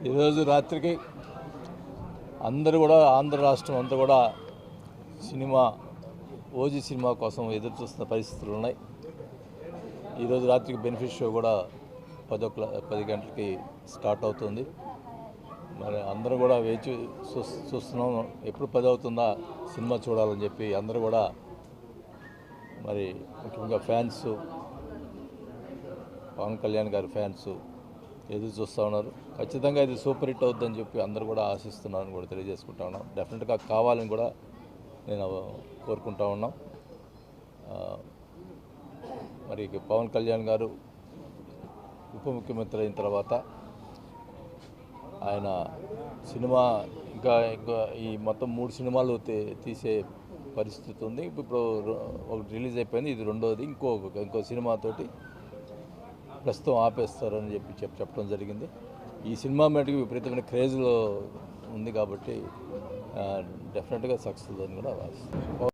ఈరోజు రాత్రికి అందరూ కూడా ఆంధ్ర రాష్ట్రం అంతా కూడా సినిమా ఓజీ సినిమా కోసం ఎదురు చూస్తున్న పరిస్థితులు ఉన్నాయి. ఈరోజు రాత్రికి బెనిఫిట్ షో కూడా 10 గంటలకి స్టార్ట్ అవుతుంది. మరి అందరూ కూడా వేచి చూస్తున్నాం, ఎప్పుడు 10 అవుతుందా సినిమా చూడాలని చెప్పి అందరూ కూడా మరి ముఖ్యంగా ఫ్యాన్స్, పవన్ కళ్యాణ్ గారి ఫ్యాన్స్ ఎదురు చూస్తూ ఉన్నారు. ఖచ్చితంగా ఇది సూపర్ హిట్ అవుద్దని చెప్పి అందరూ కూడా ఆశిస్తున్నారని కూడా తెలియజేసుకుంటా ఉన్నాం. డెఫినెట్గా కావాలని కూడా నేను కోరుకుంటా ఉన్నాం. మరి పవన్ కళ్యాణ్ గారు ఉప ముఖ్యమంత్రి అయిన తర్వాత ఆయన సినిమా ఇంకా ఈ మొత్తం 3 సినిమాలు తీసే పరిస్థితి ఉంది. ఇప్పుడు ఒకటి రిలీజ్ అయిపోయింది, ఇది రెండోది. ఇంకో సినిమాతోటి ప్రస్తుతం ఆపేస్తారని చెప్పడం జరిగింది. ఈ సినిమా మటుకు విపరీతమైన క్రేజ్లో ఉంది కాబట్టి డెఫినెట్గా సక్సెస్ అని కూడా భావిస్తాను.